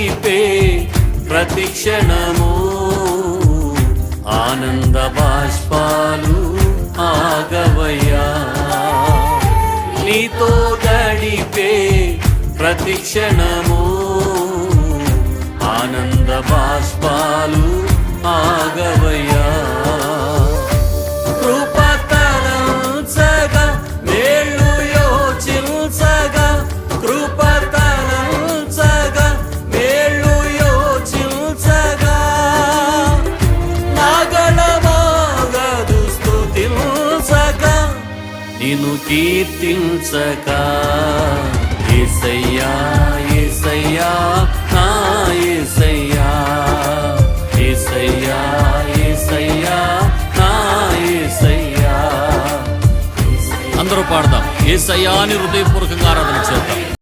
గడిపే ప్రతి క్షణము ఆనంద బాష్పాలు ఆగవయ్యా. నీతో గడిపే ప్రతి క్షణము ఆనంద బాష్పాలు ఆగవయ్యా. కృపతలంచగా మేళ్ళు యోచించగా కృపతలంచగా మేళ్ళు యోచించగా నాగళమాగదు స్తుతించగా నిన్ను కీర్తించగా యేసయ్యా యేసయ్యా నా యేసయ్యా యేసయ్యా యేసయ్యా నా యేసయ్యా. అందరూ పాడదాం యేసయ్యా అని హృదయపూర్వకంగా ఆరాధన చేద్దాం.